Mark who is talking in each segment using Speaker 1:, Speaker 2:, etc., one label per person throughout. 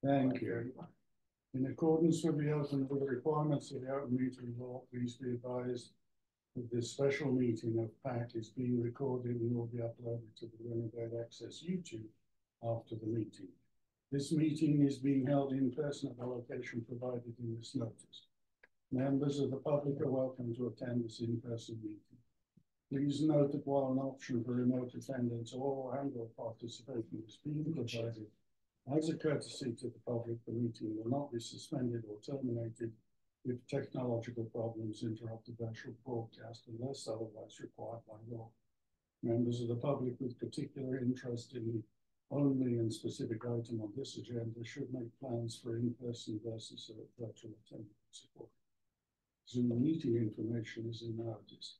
Speaker 1: Thank you. In accordance with the requirements of the open meeting law, please be advised that this special meeting of Pacc is being recorded and will be uploaded to the Renegade Access YouTube after the meeting. This meeting is being held in person at the location provided in this notice. Members of the public are welcome to attend this in-person meeting. Please note that while an option for remote attendance or participation is being provided, as a courtesy to the public, the meeting will not be suspended or terminated if technological problems interrupt the virtual broadcast unless otherwise required by law. Members of the public with particular interest in the only and specific item on this agenda should make plans for in-person versus virtual attendance. Zoom meeting information is in notice.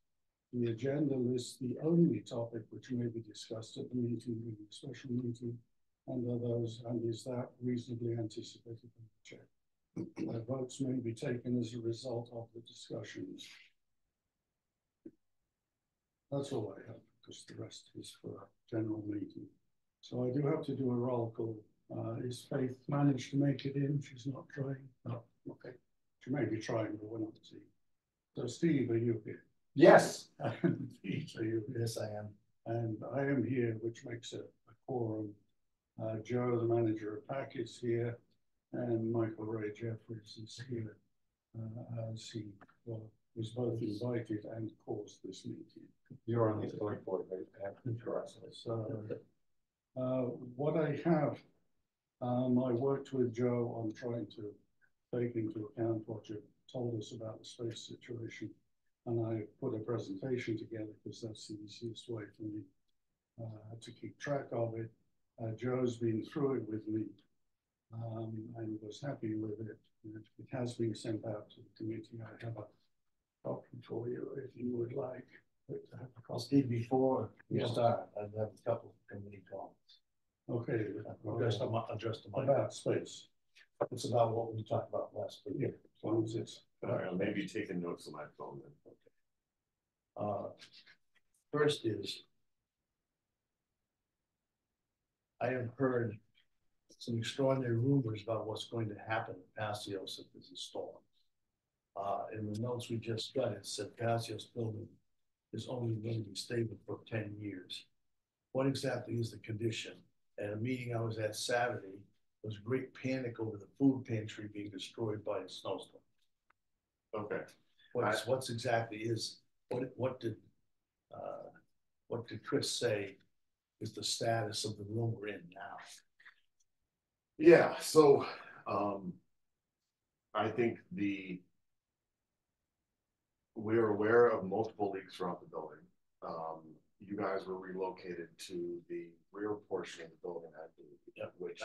Speaker 1: The agenda lists the only topic which may be discussed at the meeting in the special meeting, and is that reasonably anticipated in the chair. Votes may be taken as a result of the discussions. That's all I have, because the rest is for a general meeting. So I do have to do a roll call. Is Faith managed to make it in? She's not trying. No, okay. She may be trying, but we're not seeing. So Steve, are you here?
Speaker 2: Yes.
Speaker 1: And Pete, are you here?
Speaker 2: Yes, I am.
Speaker 1: And I am here, which makes a quorum. Joe, the manager of Pacc, is here, and Michael Ray Jeffries is here, as he was both invited and caused this meeting.
Speaker 2: You're on the select board, right?
Speaker 1: So, what I have, I worked with Joe on trying to take into account what you told us about the space situation, and I put a presentation together because that's the easiest way for me to keep track of it. Joe's been through it with me and was happy with it. It has been sent out to the committee. I have a copy for you if you would like.
Speaker 2: Steve, before you start, I have a couple of committee comments.
Speaker 1: Okay.
Speaker 2: Addressed
Speaker 1: about space.
Speaker 2: It's about what we talked about last week.
Speaker 1: Yeah, as long as it's.
Speaker 3: I'll maybe taking notes on my phone then.
Speaker 2: Okay. First is, I have heard some extraordinary rumors about what's going to happen at Pacios if there's a storm. In the notes we just got, it said Pacios building is only going to be stable for 10 years. What exactly is the condition? At a meeting I was at Saturday, there was great panic over the food pantry being destroyed by a snowstorm.
Speaker 3: Okay.
Speaker 2: What's exactly is, what did Chris say is the status of the room we're in now?
Speaker 3: Yeah, so I think we're aware of multiple leaks throughout the building. You guys were relocated to the rear portion of the building, I believe, which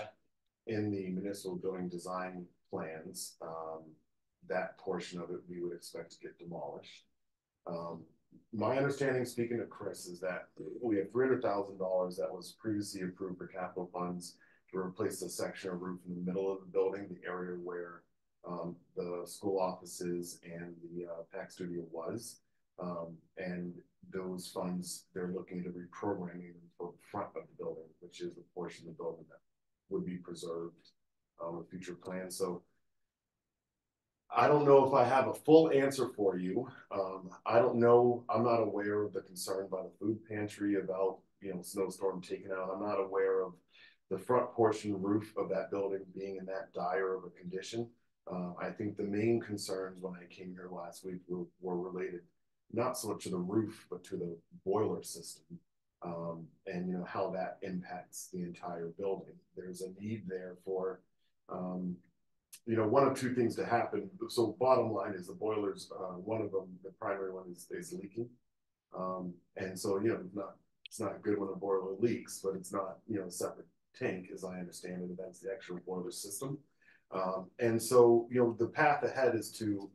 Speaker 3: in the municipal building design plans, that portion of it we would expect to get demolished. My understanding, speaking to Chris, is that we have $300,000 that was previously approved for capital funds to replace the section of roof in the middle of the building, the area where the school offices and the Pacc studio was. And those funds, they're looking to reprogramming them for the front of the building, which is the portion of the building that would be preserved with future plans. So I don't know if I have a full answer for you. I don't know. I'm not aware of the concern by the food pantry about, snowstorm taken out. I'm not aware of the front portion roof of that building being in that dire of a condition. I think the main concerns when I came here last week were related not so much to the roof, but to the boiler system, and how that impacts the entire building. There's a need there for one of two things to happen. So bottom line is the boilers, one of them, the primary one is leaking. And so, it's not good when a boiler leaks, but it's not, a separate tank, as I understand it. That's the actual boiler system. And so, the path ahead is to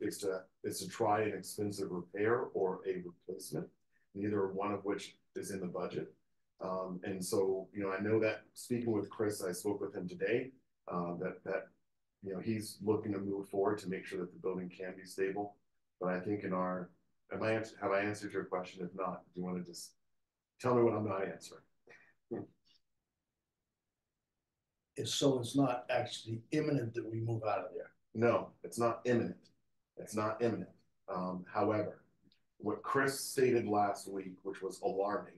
Speaker 3: try an expensive repair or a replacement, neither one of which is in the budget. And so, I know that speaking with Chris, I spoke with him today, that he's looking to move forward to make sure that the building can be stable. But I think have I answered your question? If not, do you want to just tell me what I'm not answering?
Speaker 2: So it's not actually imminent that we move out of there.
Speaker 3: No, it's not imminent. It's not imminent. However, what Chris stated last week, which was alarming,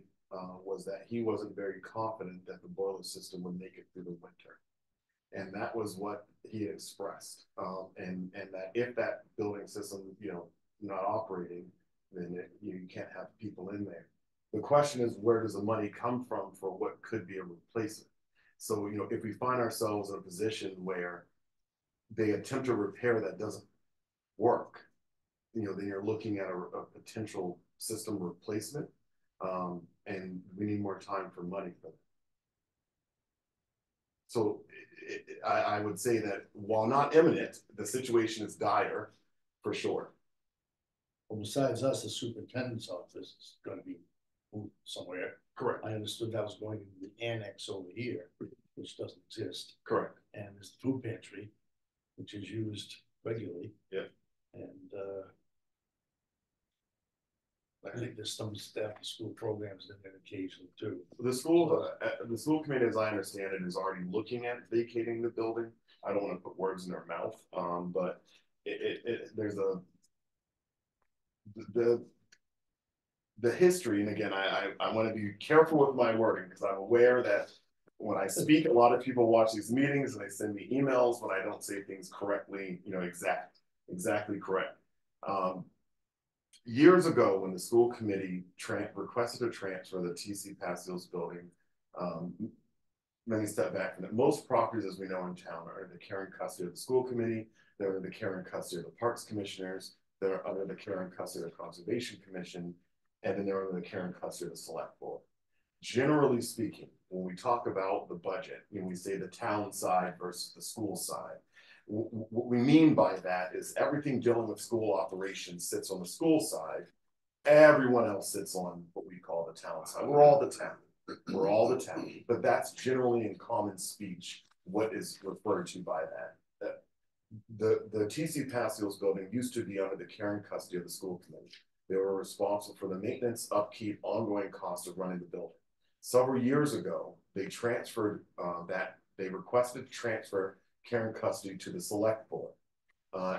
Speaker 3: was that he wasn't very confident that the boiler system would make it through the winter. And that was what he expressed. And that if that building system, not operating, then you can't have people in there. The question is, where does the money come from for what could be a replacement? So, if we find ourselves in a position where they attempt a repair that doesn't work, then you're looking at a potential system replacement, and we need more time for money for that. So I would say that while not imminent, the situation is dire for sure.
Speaker 2: Well, besides us, the superintendent's office is going to be moved somewhere.
Speaker 3: Correct.
Speaker 2: I understood that was going to the annex over here, which doesn't exist.
Speaker 3: Correct.
Speaker 2: And there's the food pantry, which is used regularly.
Speaker 3: Yeah.
Speaker 2: And I think there's some staff school programs in there occasionally too.
Speaker 3: The school committee, as I understand it, is already looking at vacating the building. I don't want to put words in their mouth, but there's the history, and again, I want to be careful with my wording because I'm aware that when I speak, a lot of people watch these meetings and they send me emails when I don't say things correctly, exactly correct. Years ago, when the school committee requested to transfer the TC Pacios building, let me step back from that. Most properties, as we know in town, are in the care and custody of the school committee. They're in the care and custody of the parks commissioners. They're under the care and custody of the conservation commission, and then they're under the care and custody of the select board. Generally speaking, when we talk about the budget, we say the town side versus the school side. What we mean by that is everything dealing with school operations sits on the school side. Everyone else sits on what we call the town side. We're all the town. We're all the town. But that's generally in common speech what is referred to by that. The TC Pacios building used to be under the care and custody of the school committee. They were responsible for the maintenance, upkeep, ongoing cost of running the building. Several years ago, they transferred they requested to transfer care and custody to the select board.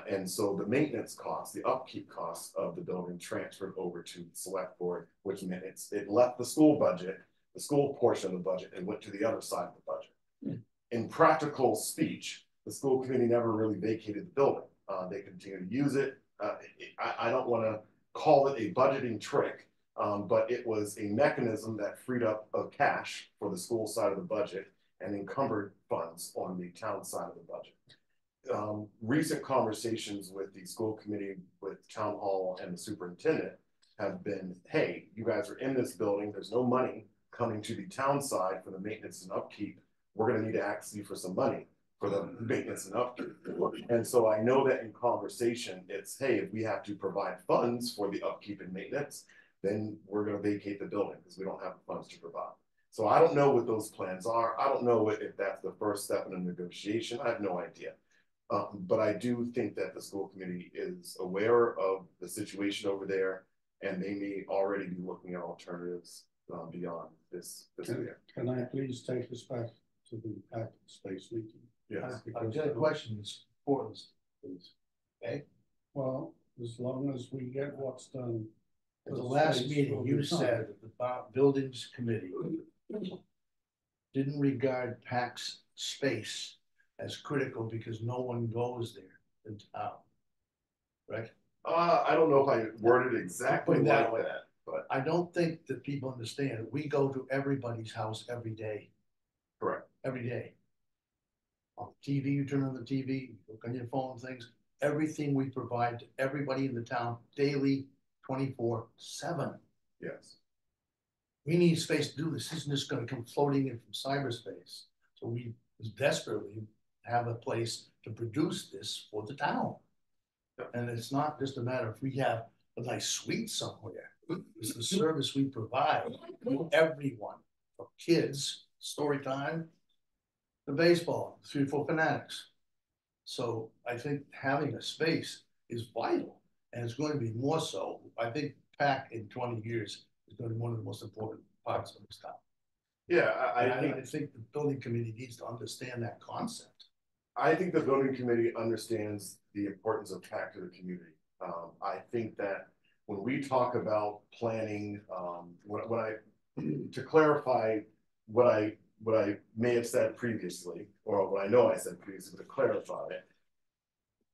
Speaker 3: And so the maintenance costs, the upkeep costs of the building transferred over to the select board, which meant it left the school budget, the school portion of the budget, and went to the other side of the budget. Mm. In practical speech, the school committee never really vacated the building. They continue to use it. I don't want to call it a budgeting trick, but it was a mechanism that freed up of cash for the school side of the budget and encumbered funds on the town side of the budget. Recent conversations with the school committee, with town hall and the superintendent have been, hey, you guys are in this building. There's no money coming to the town side for the maintenance and upkeep. We're going to need to ask you for some money for the maintenance and upkeep. And so I know that in conversation, it's, hey, if we have to provide funds for the upkeep and maintenance, then we're going to vacate the building because we don't have the funds to provide. So I don't know what those plans are. I don't know if that's the first step in a negotiation. I have no idea. But I do think that the school committee is aware of the situation over there, and they may already be looking at alternatives beyond this year.
Speaker 1: Can I please take this back to the Pacc space meeting?
Speaker 3: Yes.
Speaker 2: I've got a question for this, please. Okay.
Speaker 1: Well, as long as we get what's done.
Speaker 2: For the last meeting, you said that the buildings committee didn't regard Pacc's space as critical because no one goes there in town, right?
Speaker 3: I don't know if I worded exactly like that, but
Speaker 2: I don't think that people understand. We go to everybody's house every day.
Speaker 3: Correct.
Speaker 2: Every day. On TV, you turn on the TV, you look on your phone, things. Everything we provide to everybody in the town daily, 24/7.
Speaker 3: Yes.
Speaker 2: We need space to do this. This isn't just going to come floating in from cyberspace. So we desperately have a place to produce this for the town. Yep. And it's not just a matter of we have a nice suite somewhere. It's the service we provide to everyone, from kids, story time, the baseball, 3 or 4 fanatics. So I think having a space is vital, and it's going to be more so. I think Pacc in 20 years is going to be one of the most important parts of this town.
Speaker 3: Yeah,
Speaker 2: I think the building committee needs to understand that concept.
Speaker 3: I think the building committee understands the importance of Pacc to the community. I think that when we talk about planning, when I, to clarify what I may have said previously, or what I know I said previously, but to clarify it,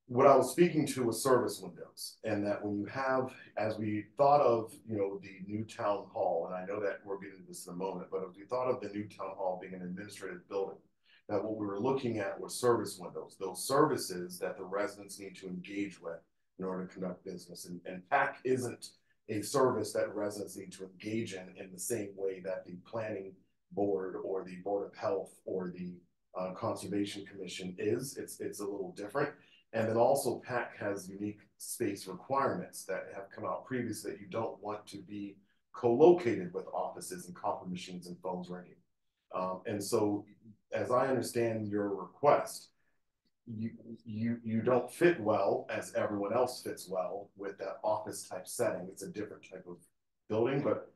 Speaker 3: what I was speaking to was service windows, and that when you have, as we thought of, you know, the new town hall, and I know that we're getting to this in a moment, but if we thought of the new town hall being an administrative building, that what we were looking at was service windows, those services that the residents need to engage with in order to conduct business. And Pacc isn't a service that residents need to engage in the same way that the planning board or the board of health or the conservation commission is. It's a little different. And then also Pacc has unique space requirements that have come out previously that you don't want to be co-located with offices and copper machines and phones ringing. And so as I understand your request, you don't fit well as everyone else fits well with that office type setting. It's a different type of building, but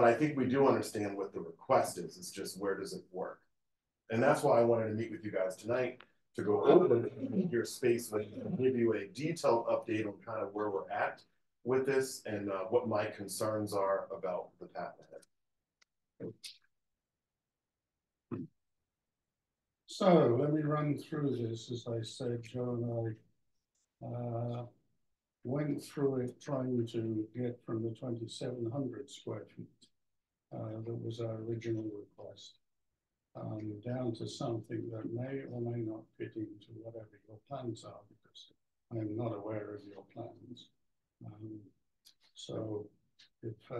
Speaker 3: I think we do understand what the request is. It's just, where does it work? And that's why I wanted to meet with you guys tonight, to go over your space and give you a detailed update on kind of where we're at with this and what my concerns are about the path ahead.
Speaker 1: So let me run through this. As I said, Joe and I went through it trying to get from the 2,700 square feet that was our original request down to something that may or may not fit into whatever your plans are, because I am not aware of your plans. So if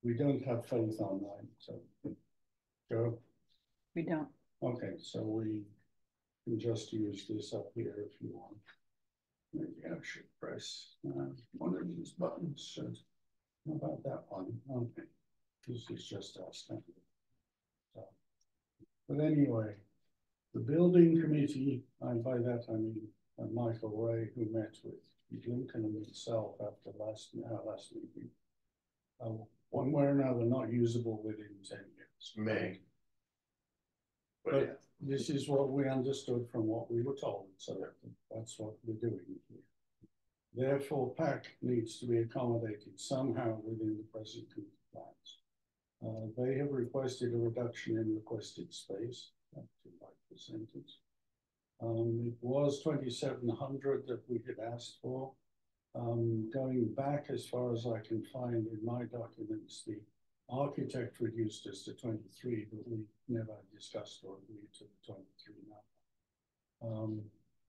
Speaker 1: we don't have faith online, so Joe?
Speaker 4: We don't.
Speaker 1: Okay, so we can just use this up here if you want. Maybe I should press one of these buttons. How about that one? Okay, this is just our standard. So, but anyway, the building committee, and by that I mean Michael Ray, who met with Lincoln and myself after last meeting, one way or another not usable within 10 years.
Speaker 3: May.
Speaker 1: But
Speaker 3: yeah.
Speaker 1: This is what we understood from what we were told, so that's what we're doing here. Therefore, Pacc needs to be accommodated somehow within the present plans. They have requested a reduction in requested space, up to 5%. It was 2,700 that we had asked for. Going back as far as I can find in my documents, the architect reduced us to 23, but we never discussed or agreed to the 23 number.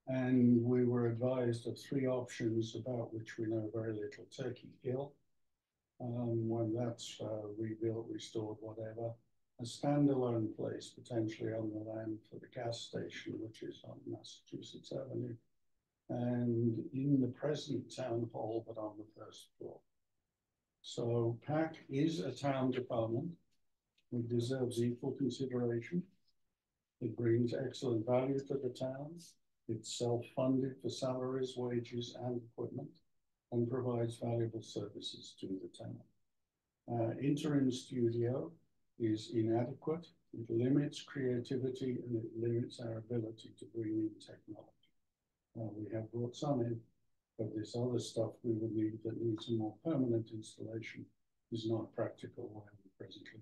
Speaker 1: And we were advised of 3 options about which we know very little. Turkey Hill, when that's rebuilt, restored, whatever. A standalone place potentially on the land for the gas station, which is on Massachusetts Avenue, and in the present town hall, but on the 1st floor. So Pacc is a town department. It deserves equal consideration. It brings excellent value to the town. It's self-funded for salaries, wages, and equipment, and provides valuable services to the town. Interim studio is inadequate. It limits creativity and it limits our ability to bring in technology. We have brought some in, but this other stuff we would need that needs a more permanent installation is not practical where we presently.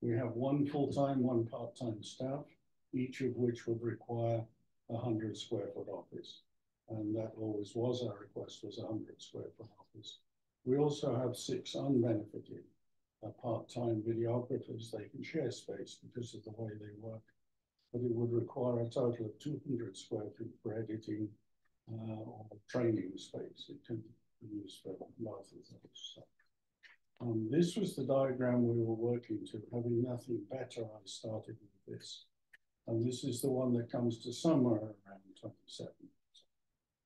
Speaker 1: We have 1 full-time, 1 part-time staff, each of which would require a 100 square foot office. And that always was our request, was a 100 square foot office. We also have 6 unbenefited part-time videographers. They can share space because of the way they work, but it would require a total of 200 square feet for editing or training space. It can be used for both of those. So, this was the diagram we were working to. Having nothing better, I started with this. And this is the one that comes to somewhere around 27.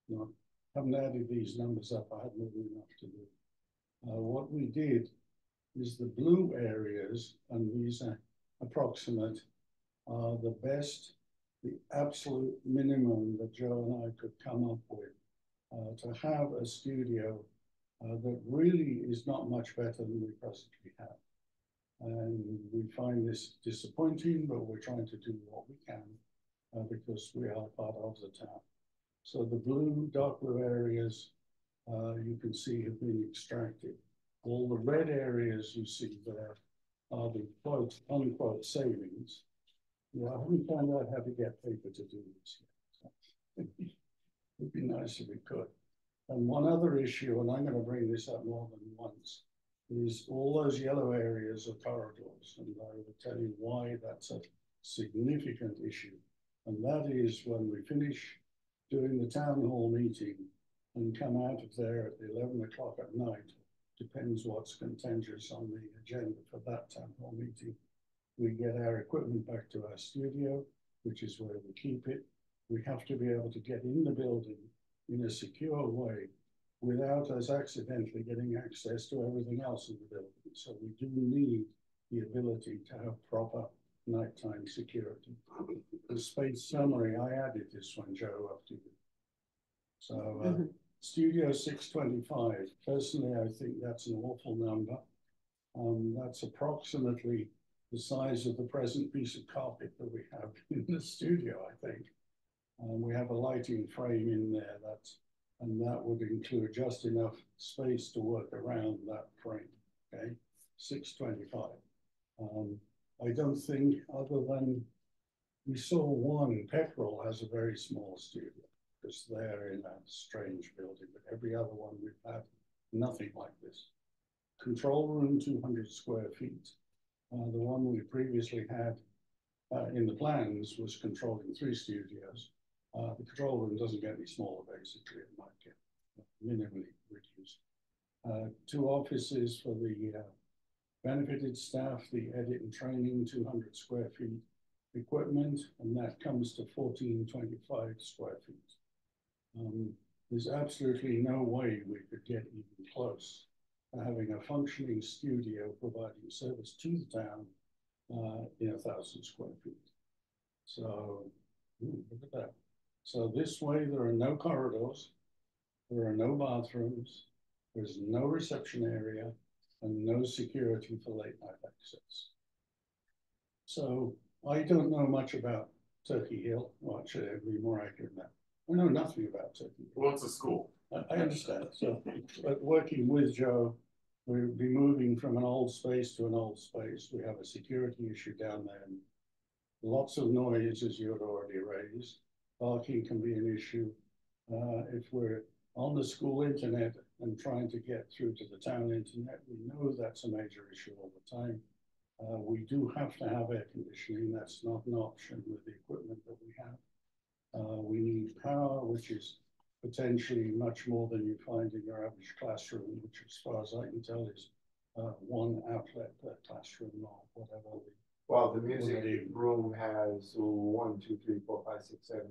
Speaker 1: So, haven't added these numbers up. I had more than enough to do. What we did is the blue areas, and these are approximate, are the best, the absolute minimum that Joe and I could come up with to have a studio that really is not much better than we presently have. And we find this disappointing, but we're trying to do what we can because we are part of the town. So the blue, dark blue areas you can see have been extracted. All the red areas you see there are the quote unquote savings. Yeah, I haven't found out how to get paper to do this yet. So it'd be nice if we could. And one other issue, and I'm going to bring this up more than once, is all those yellow areas are corridors. And I will tell you why that's a significant issue. And that is when we finish doing the town hall meeting and come out of there at 11 o'clock at night, depends what's contentious on the agenda for that town hall meeting. We get our equipment back to our studio, which is where we keep it. We have to be able to get in the building in a secure way without us accidentally getting access to everything else in the building. So we do need the ability to have proper nighttime security. The space summary, I added this one, Joe, up to you. So Studio 625, personally, I think that's an awful number. That's approximately the size of the present piece of carpet that we have in the studio, I think. We have a lighting frame in there and that would include just enough space to work around that frame, okay? 625. I don't think, other than we saw one, Peckrell has a very small studio because they're in a strange building, but every other one we've had, nothing like this. Control room, 200 square feet. The one we previously had in the plans was controlling 3 studios. The control room doesn't get any smaller, basically. It might get minimally reduced. 2 offices for the benefited staff, the edit and training, 200 square feet equipment, and that comes to 1425 square feet. There's absolutely no way we could get even close to having a functioning studio providing service to the town in 1,000 square feet. So look at that. So this way, there are no corridors, there are no bathrooms, there's no reception area, and no security for late night access. So I don't know much about Turkey Hill. Well, actually, I'd be more accurate than that. I know nothing about Turkey Hill.
Speaker 3: Well, it's a school.
Speaker 1: I understand. So, but working with Joe, we'll be moving from an old space to an old space. We have a security issue down there. And lots of noise, as you had already raised. Parking can be an issue. If we're on the school internet and trying to get through to the town internet, we know that's a major issue all the time. We do have to have air conditioning. That's not an option with the equipment that we have. We need power, which is potentially much more than you find in your average classroom, which as far as I can tell is 1 outlet per classroom or whatever.
Speaker 4: Well, the music room has 1, 2, 3, 4, 5, 6, 7,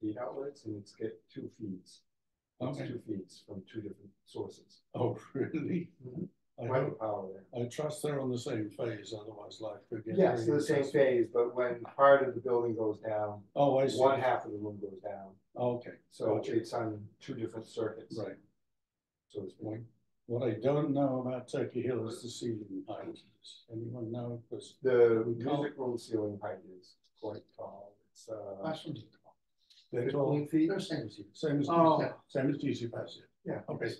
Speaker 4: 8 outlets, and it's get 2 feeds. It's
Speaker 1: Okay.
Speaker 4: 2 feeds from 2 different sources.
Speaker 1: Oh, really?
Speaker 4: Quite the power there.
Speaker 1: I trust they're on the same phase, otherwise life could get.
Speaker 4: Yes, the same phase, but when part of the building goes down,
Speaker 1: Oh, I see.
Speaker 4: 1 half of the room goes down.
Speaker 1: Okay.
Speaker 4: So
Speaker 1: Gotcha.
Speaker 4: it's on 2 different circuits.
Speaker 1: Right.
Speaker 4: So to speak.
Speaker 1: What I don't know about Turkey Hill is the ceiling height. Does anyone know? Because
Speaker 4: The music room ceiling height is quite tall. It's
Speaker 1: classrooms are tall. They're tall.
Speaker 4: 15 feet.
Speaker 2: They're same as you.
Speaker 1: Same as
Speaker 4: Oh.
Speaker 1: same as DC Passive.
Speaker 4: Yeah.
Speaker 1: Okay.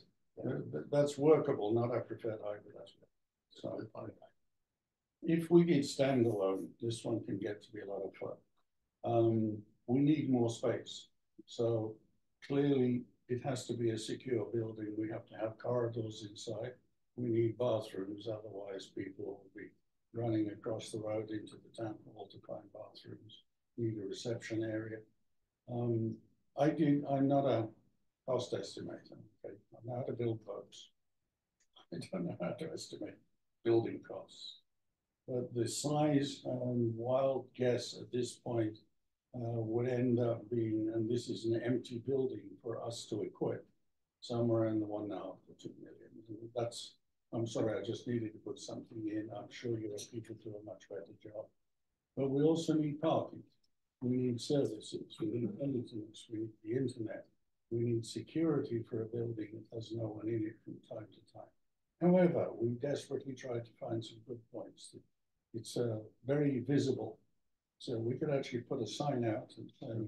Speaker 1: That's workable, not our preferred height, but that's good. So if we did standalone, this one can get to be a lot of fun. We need more space. So clearly it has to be a secure building. We have to have corridors inside. We need bathrooms, otherwise people will be running across the road into the town hall to find bathrooms. Need a reception area. I'm not a cost estimator, okay? I know how to build boats. I don't know how to estimate building costs. But the size and wild guess at this point would end up being, and this is an empty building for us to equip, somewhere in the 1.5 to 2 million. That's, I'm sorry, I just needed to put something in. I'm sure your people do a much better job. But we also need parking. We need services. We need maintenance. We need the internet. We need security for a building that has no one in it from time to time. However, we desperately tried to find some good points. It's very visible. So we could actually put a sign out and say,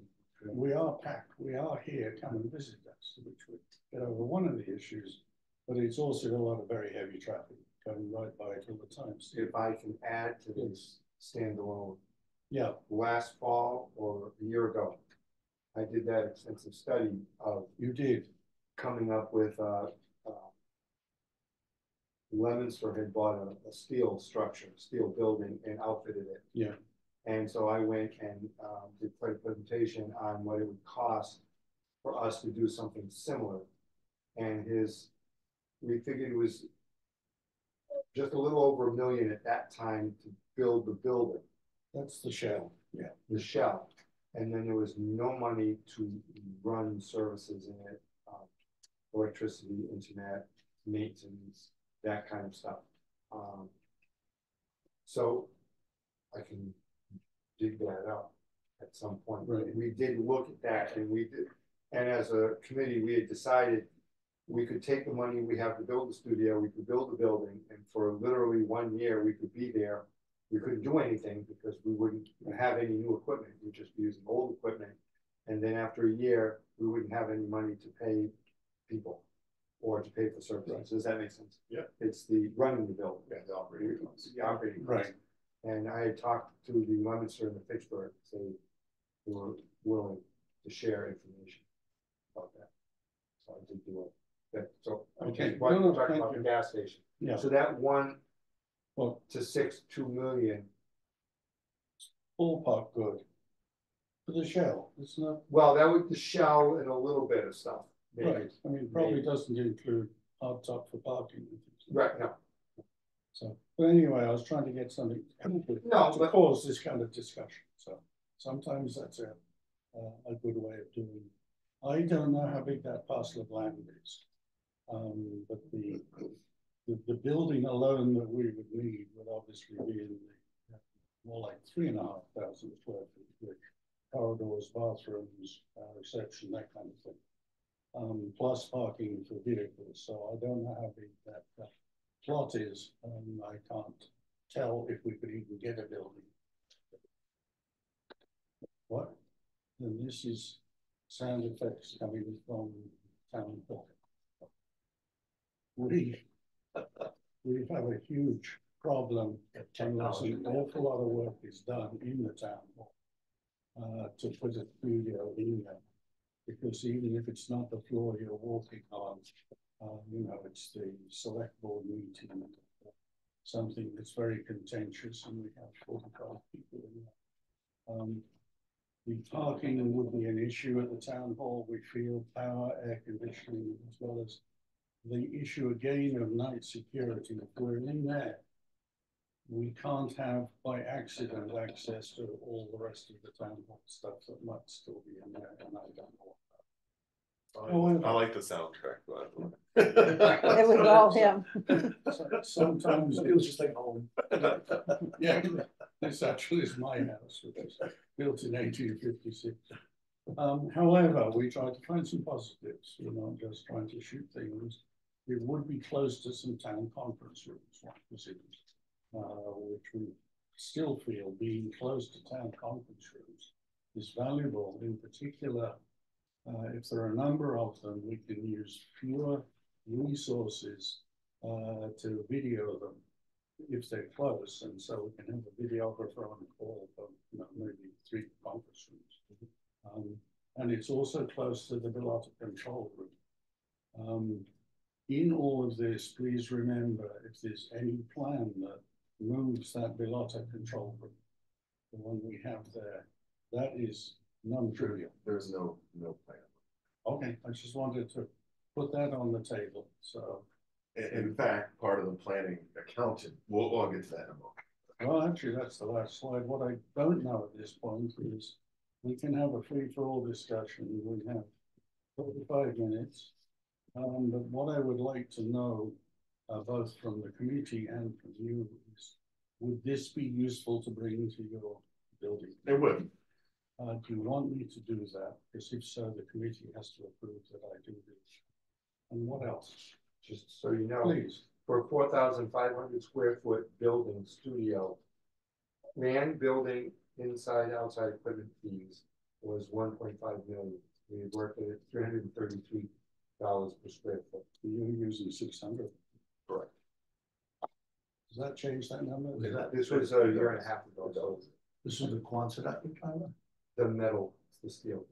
Speaker 1: we are packed, we are here, come and visit us, which would get over one of the issues. But it's also a lot of very heavy traffic going right by it all the time. So
Speaker 4: If I can add to this standalone,
Speaker 1: yeah,
Speaker 4: last fall or a year ago, I did that extensive study of
Speaker 1: you did.
Speaker 4: coming up with Lemonster had bought a steel structure, steel building, and outfitted it.
Speaker 1: Yeah.
Speaker 4: And so I went and did quite a presentation on what it would cost for us to do something similar. And we figured it was just a little over $1 million at that time to build the building.
Speaker 1: That's the shell. Yeah.
Speaker 4: The shell. And then there was no money to run services in it, electricity, internet, maintenance, that kind of stuff. So I can dig that up at some point.
Speaker 1: Right.
Speaker 4: We did look at that, and as a committee, we had decided we could take the money we have to build the studio, we could build the building, and for literally 1 year, we could be there. We couldn't do anything because we wouldn't have any new equipment. We'd just be using old equipment. And then after a year, we wouldn't have any money to pay people or to pay for services. Right. Does that make sense?
Speaker 3: Yeah.
Speaker 4: It's the running the building.
Speaker 3: Yeah, the operating costs.
Speaker 4: The operating costs.
Speaker 1: Right.
Speaker 4: And I had talked to the Lemonster and the Fitchburg, so they were willing to share information about that. So I did do it. So
Speaker 1: Okay.
Speaker 4: talking about the gas station.
Speaker 1: Yeah.
Speaker 4: So that 1
Speaker 1: Well,
Speaker 4: to 6, $2 million.
Speaker 1: ballpark good. For the shell, it's not.
Speaker 4: Well, that was the shell and a little bit of stuff. Maybe.
Speaker 1: Right. I mean, probably doesn't include hard top for parking.
Speaker 4: Right. No.
Speaker 1: So, but anyway, I was trying to get something to cause this kind of discussion. So sometimes that's a good way of doing it. I don't know how big that parcel of land is, but the building alone that we would need would obviously be in the more like 3,500 square feet with corridors, bathrooms, reception, that kind of thing. Plus parking for vehicles. So I don't know how big that plot is. I can't tell if we could even get a building. What? And this is sound effects coming from town hall. We have a huge problem. There's an awful lot of work is done in the town hall to put a studio in there. Because even if it's not the floor you're walking on, you know, it's the select board meeting, something that's very contentious, and we have 45 people in there. The parking would be an issue at the town hall. We feel power, air conditioning, as well as the issue again of night security. If we're in there, we can't have by accident access to all the rest of the town hall stuff that might still be in there, and I don't know.
Speaker 3: I like the soundtrack, by the way.
Speaker 5: It was all him.
Speaker 1: Sometimes
Speaker 2: It was just like home.
Speaker 1: yeah, this actually is my house, which was built in 1856. However, we tried to find some positives. We're not just trying to shoot things. It would be close to some town conference rooms, which we still feel being close to town conference rooms is valuable. In particular, if there are a number of them, we can use fewer resources to video them if they're close, and so we can have a videographer on call for maybe 3 conference rooms. And it's also close to the Bilotta control room. In all of this, please remember, if there's any plan that moves that Bilotta control room, the one we have there, that is non-trivial.
Speaker 3: There's no plan.
Speaker 1: Okay, I just wanted to put that on the table. So,
Speaker 3: In fact, part of the planning accountant, we'll get to that in a moment.
Speaker 1: well, actually, that's the last slide. What I don't know at this point is we can have a free-for-all discussion. We have 45 minutes. But what I would like to know, both from the committee and from you, is would this be useful to bring into your building?
Speaker 3: It would.
Speaker 1: Do you want me to do that? Because if so, the committee has to approve that I do this. And what else?
Speaker 4: Just so you know,
Speaker 1: Please.
Speaker 4: for a 4,500 square foot building studio. Land, building, inside, outside equipment fees was 1.5 million. We worked at $333 per square foot.
Speaker 1: You're using 600.
Speaker 3: Correct.
Speaker 1: Does that change that number?
Speaker 2: Is that-
Speaker 4: This was a year and a half ago, so
Speaker 2: This is the Quonset you're talking about?
Speaker 4: the metal, the steel,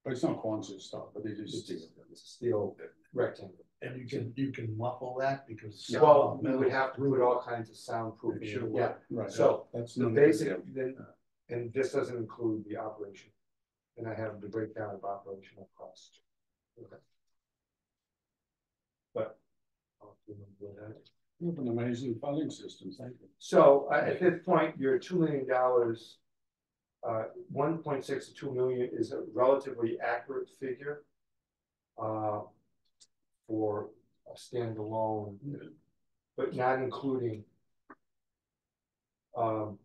Speaker 1: But it's not quantity stuff, but it is steel.
Speaker 4: it's a steel rectangle.
Speaker 2: And you can muffle that because.
Speaker 4: Well, we would have to put all kinds of soundproofing.
Speaker 2: It should
Speaker 4: in.
Speaker 2: work.
Speaker 4: Yeah,
Speaker 1: Right.
Speaker 4: so
Speaker 1: That's
Speaker 4: the
Speaker 1: not
Speaker 4: basic, then, and this doesn't include the operation. And I have the breakdown of operational costs. Okay. But. I'll do that.
Speaker 1: You have an amazing filing system, thank you.
Speaker 4: So at this point, your $2 million, 1.6 to 2 million is a relatively accurate figure. For a standalone, but not including the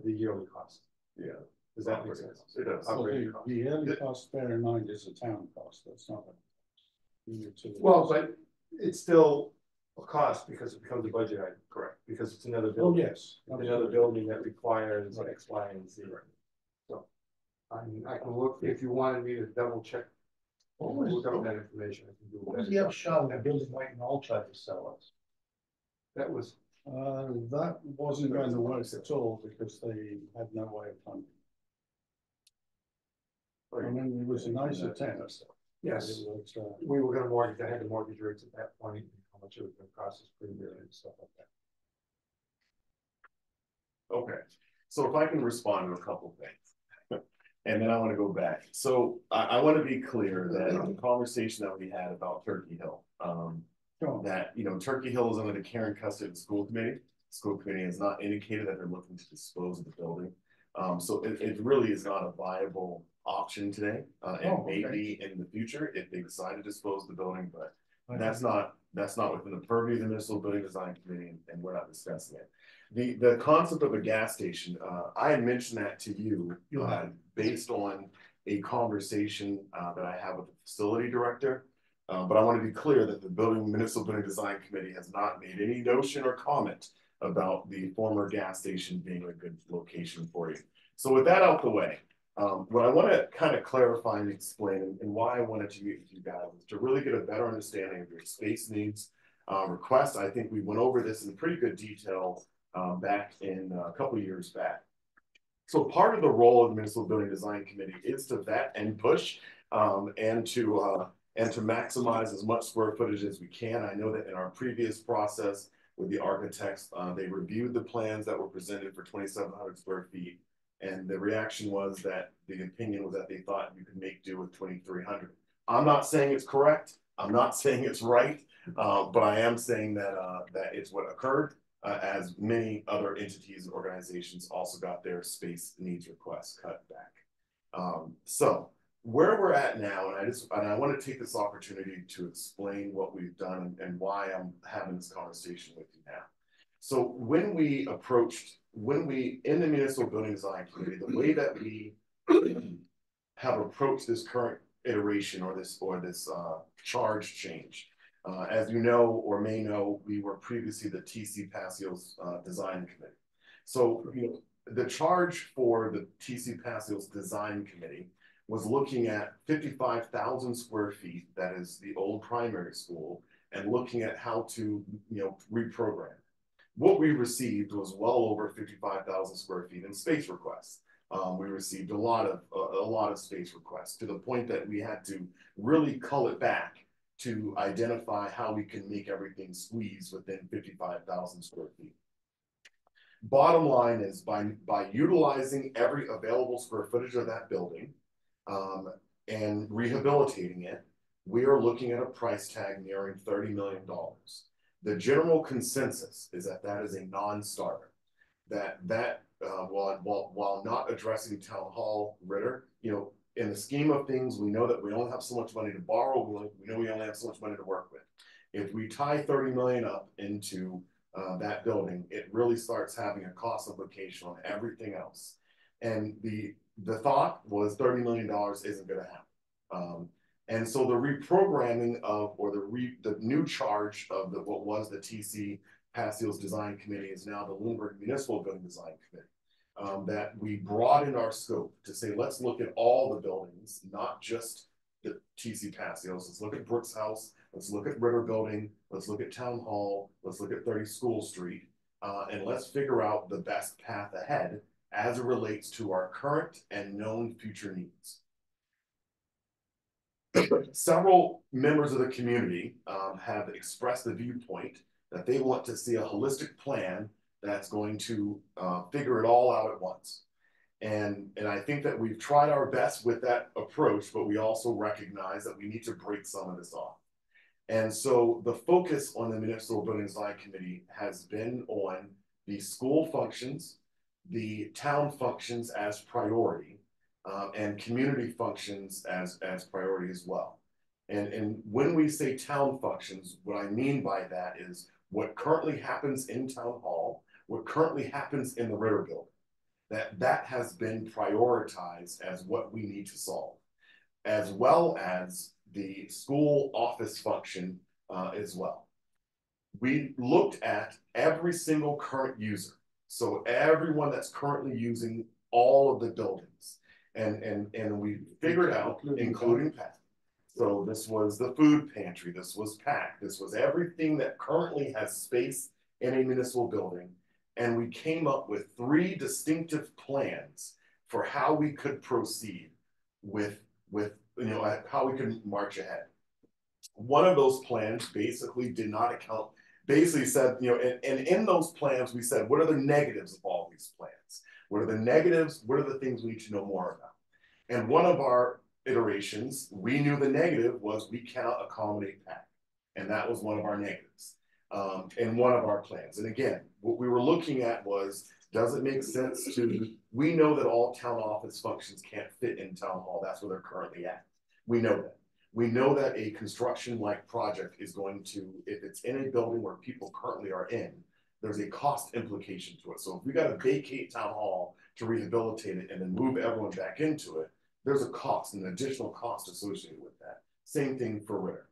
Speaker 4: yearly cost.
Speaker 3: Yeah.
Speaker 4: Does that make sense?
Speaker 3: It does.
Speaker 1: So
Speaker 4: Operating cost.
Speaker 1: the yearly cost, bear in mind, is a town cost, that's not a utility.
Speaker 4: Well, but it's still a cost because it becomes a budget item.
Speaker 3: Correct.
Speaker 4: Because it's another
Speaker 1: Oh,
Speaker 4: building.
Speaker 1: yes.
Speaker 4: It's another building that requires
Speaker 1: Right.
Speaker 4: X, Y, and Z. So, I mean, I can look, if you wanted me to double check.
Speaker 2: What was-
Speaker 4: Look up that information, I can do
Speaker 2: What was
Speaker 4: that.
Speaker 2: the upshot of the building White and all tried to sell us?
Speaker 4: That was,
Speaker 1: That wasn't going to work at all because they had no way of funding. I mean, it was a nice attempt.
Speaker 4: yes,
Speaker 1: But,
Speaker 4: we were gonna mortgage, I had the mortgage rates at that point, and how much it was gonna cost us per year and stuff like that.
Speaker 3: Okay, so if I can respond to a couple things. And then I want to go back. So I want to be clear that the conversation that we had about Turkey Hill,
Speaker 1: Sure.
Speaker 3: that, you know, Turkey Hill is under the care and custody of the school committee. School committee has not indicated that they're looking to dispose of the building. So it really is not a viable option today. It may be in the future if they decide to dispose of the building, but that's not within the purview of the municipal building design committee, and we're not discussing it. The concept of a gas station, I had mentioned that to you, based on a conversation that I have with the facility director. But I want to be clear that the municipal building design committee has not made any notion or comment about the former gas station being a good location for you. So with that out the way, what I want to kind of clarify and explain, and why I wanted to meet with you guys, is to really get a better understanding of your space needs, requests. I think we went over this in pretty good detail back in a couple of years back. So part of the role of the municipal building design committee is to vet and push, and to maximize as much square footage as we can. I know that in our previous process with the architects, they reviewed the plans that were presented for 2,700 square feet. And the reaction was that the opinion was that they thought you could make do with 2,300. I'm not saying it's correct. I'm not saying it's right, but I am saying that that it's what occurred, as many other entities and organizations also got their space needs requests cut back. So where we're at now, and I want to take this opportunity to explain what we've done and why I'm having this conversation with you now. So when we in the municipal building design committee, the way that we have approached this current iteration or this charge change, as you know or may know, we were previously the TC Pacc's design committee. So, you know, the charge for the TC Pacc's design committee was looking at 55,000 square feet, that is the old primary school, and looking at how to, you know, reprogram. What we received was well over 55,000 square feet in space requests. We received a lot of space requests, to the point that we had to really cull it back to identify how we can make everything squeeze within 55,000 square feet. Bottom line is, by utilizing every available square footage of that building, and rehabilitating it, we are looking at a price tag nearing $30 million. The general consensus is that that is a non-starter. While not addressing town hall Ritter, you know, in the scheme of things, we know that we only have so much money to borrow. We know we only have so much money to work with. If we tie 30 million up into that building, it really starts having a cost implication on everything else. And the thought was $30 million isn't going to happen. And so the reprogramming of, or the new charge of what was the TC Passios Design Committee is now the Lunenburg Municipal Building Design Committee. That we broadened our scope to say, let's look at all the buildings, not just the TC Passios. Let's look at Brooks House. Let's look at Ritter Building. Let's look at Town Hall. Let's look at 30 School Street. And let's figure out the best path ahead as it relates to our current and known future needs. Several members of the community have expressed the viewpoint that they want to see a holistic plan that's going to figure it all out at once. And I think that we've tried our best with that approach, but we also recognize that we need to break some of this off. And so the focus on the Municipal Building Design Committee has been on the school functions, the town functions as priority, and community functions as priority as well. And when we say town functions, what I mean by that is what currently happens in Town Hall, what currently happens in the Ritter Building, that has been prioritized as what we need to solve, as well as the school office function as well. We looked at every single current user, so everyone that's currently using all of the buildings, and we figured out, including Pacc. So this was the food pantry, this was Pacc, this was everything that currently has space in a municipal building. And we came up with 3 distinctive plans for how we could proceed with how we could march ahead. One of those plans basically did not account, basically said, and in those plans, we said, what are the negatives of all these plans? What are the negatives? What are the things we need to know more about? And one of our iterations, we knew the negative was we cannot accommodate Pacc. And that was one of our negatives in one of our plans. And again, what we were looking at was, does it make sense we know that all town office functions can't fit in Town Hall. That's where they're currently at. We know that. We know that a construction-like project is going to, if it's in a building where people currently are in, there's a cost implication to it. So if we got to vacate Town Hall to rehabilitate it and then move everyone back into it, there's a cost, an additional cost associated with that. Same thing for Ritter.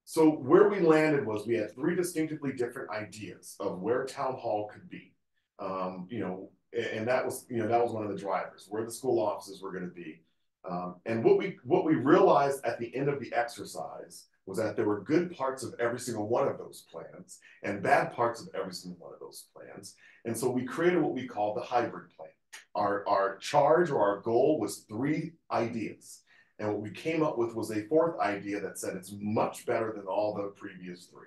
Speaker 3: So where we landed was we had 3 distinctively different ideas of where Town Hall could be. And that was one of the drivers, where the school offices were going to be. And what we realized at the end of the exercise was that there were good parts of every single one of those plans and bad parts of every single one of those plans. And so we created what we call the hybrid plan. Our charge or our goal was 3 ideas. And what we came up with was a 4th idea that said it's much better than all the previous 3.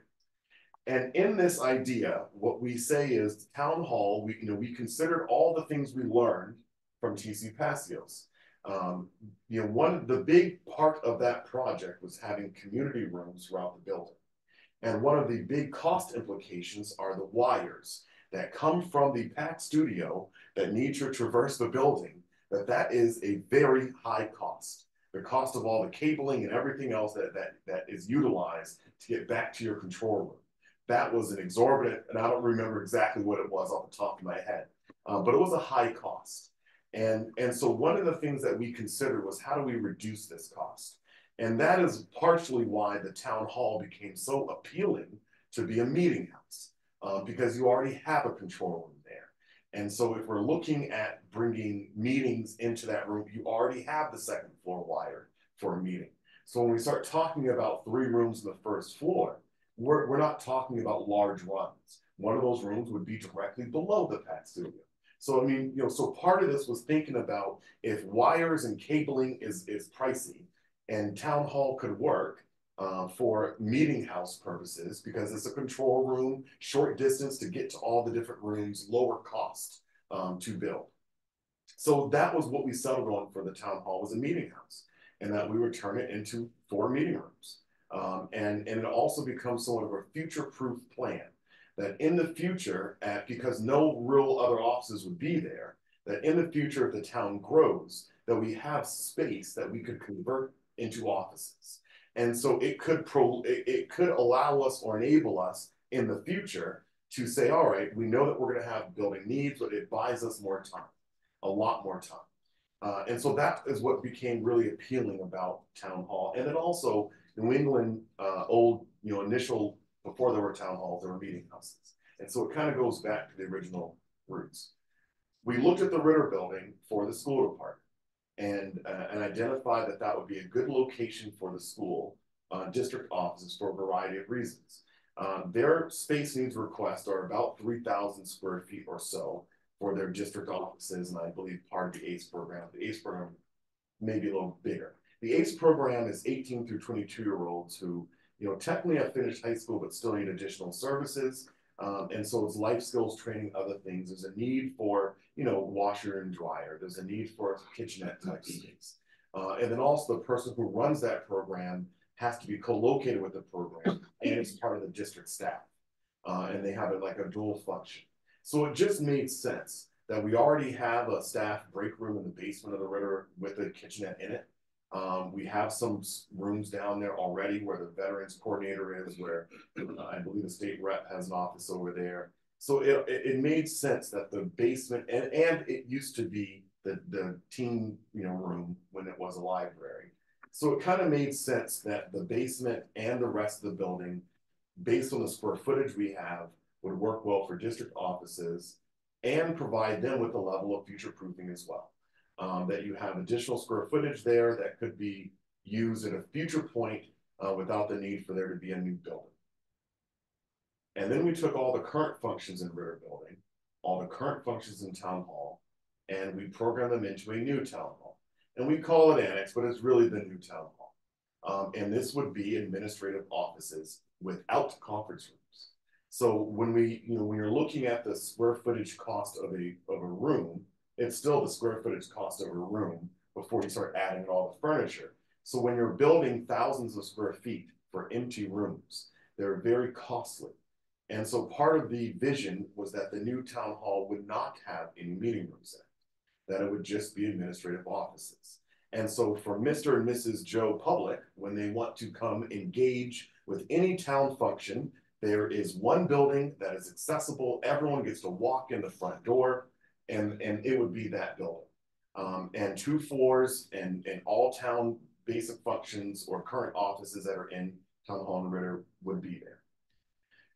Speaker 3: And in this idea, what we say is Town Hall, we considered all the things we learned from TC Passios. The big part of that project was having community rooms throughout the building. And one of the big cost implications are the wires that come from the Pacc studio that need to traverse the building, that is a very high cost. The cost of all the cabling and everything else that is utilized to get back to your control room. That was an exorbitant, and I don't remember exactly what it was off the top of my head, but it was a high cost. And so one of the things that we considered was, how do we reduce this cost? And that is partially why the Town Hall became so appealing to be a meeting house, because you already have a control room there. And so if we're looking at bringing meetings into that room, you already have the 2nd floor wired for a meeting. So when we start talking about 3 rooms on the 1st floor, we're not talking about large runs. One of those rooms would be directly below the Pacc studio. So so part of this was thinking about, if wires and cabling is pricey, and Town Hall could work for meeting house purposes, because it's a control room, short distance to get to all the different rooms, lower cost to build. So that was what we settled on for the Town Hall, was a meeting house, and that we would turn it into 4 meeting rooms. And it also becomes somewhat of a future-proof plan, that in the future, because no real other offices would be there, that in the future, if the town grows, that we have space that we could convert into offices. And so it could allow us or enable us in the future to say, all right, we know that we're going to have building needs, but it buys us more time, a lot more time. And so that is what became really appealing about town hall. And then also New England, old, initial, before there were town halls, there were meeting houses. And so it kind of goes back to the original roots. We looked at the Ritter building for the school department and identified that that would be a good location for the school district offices for a variety of reasons. Their space needs requests are about 3,000 square feet or so for their district offices, and I believe part of the ACE program. The ACE program may be a little bigger. The ACE program is 18 through 22-year-olds who, technically have finished high school but still need additional services. And so it's life skills training, other things. There's a need for, washer and dryer. There's a need for a kitchenette type space. And then also the person who runs that program has to be co-located with the program and it's part of the district staff. And they have it like a dual function. So it just made sense that we already have a staff break room in the basement of the Ritter with a kitchenette in it. We have some rooms down there already where the veterans coordinator is, where I believe the state rep has an office over there. So it made sense that the basement, and it used to be the teen room when it was a library. So it kind of made sense that the basement and the rest of the building, based on the square footage we have, would work well for district offices and provide them with a level of future proofing as well. That you have additional square footage there that could be used at a future point without the need for there to be a new building. And then we took all the current functions in Ritter Building, all the current functions in Town Hall, and we programmed them into a new Town Hall. And we call it Annex, but it's really the new Town Hall. And this would be administrative offices without conference rooms. So when when you're looking at the square footage cost of a room, it's still the square footage cost of a room before you start adding all the furniture. So when you're building thousands of square feet for empty rooms, they're very costly. And so part of the vision was that the new town hall would not have any meeting rooms in it, that it would just be administrative offices. And so for Mr. and Mrs. Joe Public, when they want to come engage with any town function, there is one building that is accessible. Everyone gets to walk in the front door, and it would be that building. And 2 floors and all town basic functions or current offices that are in Town Hall and Ritter would be there.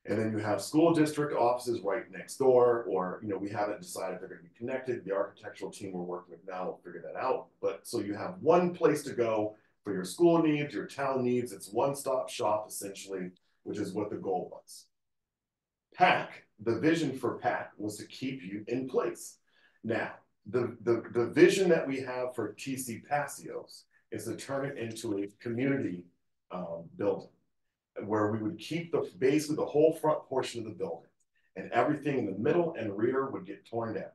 Speaker 3: And then you have school district offices right next door, or, we haven't decided if they're going to be connected. The architectural team we're working with now will figure that out. But so you have one place to go for your school needs, your town needs. It's one-stop shop essentially, which is what the goal was. Pacc, the vision for Pacc was to keep you in place. Now, the vision that we have for TC Passios is to turn it into a community building, where we would keep basically the whole front portion of the building, and everything in the middle and rear would get torn down.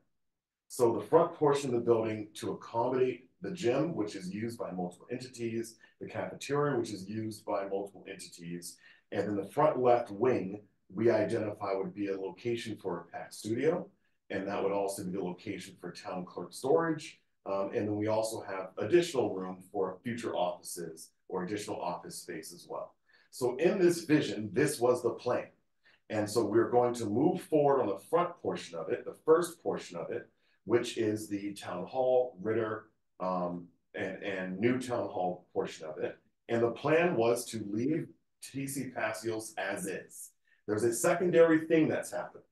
Speaker 3: So the front portion of the building to accommodate the gym, which is used by multiple entities, the cafeteria, which is used by multiple entities, and then the front left wing we identify would be a location for a Pacc studio, and that would also be the location for town clerk storage. And then we also have additional room for future offices or additional office space as well. So in this vision, this was the plan. And so we're going to move forward on the front portion of it, the first portion of it, which is the town hall, Ritter, and new town hall portion of it. And the plan was to leave TC Passios as is. There's a secondary thing that's happened,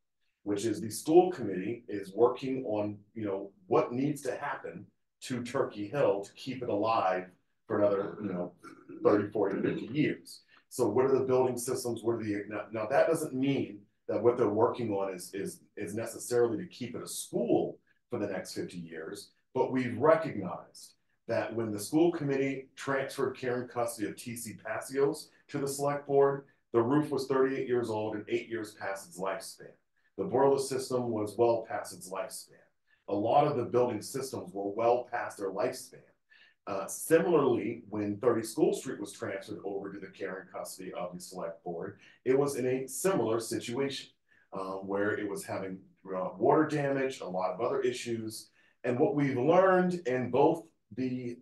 Speaker 3: which is the school committee is working on, what needs to happen to Turkey Hill to keep it alive for another, 30, 40, 50 years. So what are the building systems? What are now that doesn't mean that what they're working on is necessarily to keep it a school for the next 50 years, but we've recognized that when the school committee transferred care and custody of TC Passios to the select board, the roof was 38 years old and 8 years past its lifespan. The boiler system was well past its lifespan. A lot of the building systems were well past their lifespan. Similarly, when 30 School Street was transferred over to the care and custody of the select board, it was in a similar situation where it was having water damage, a lot of other issues. And what we've learned in both the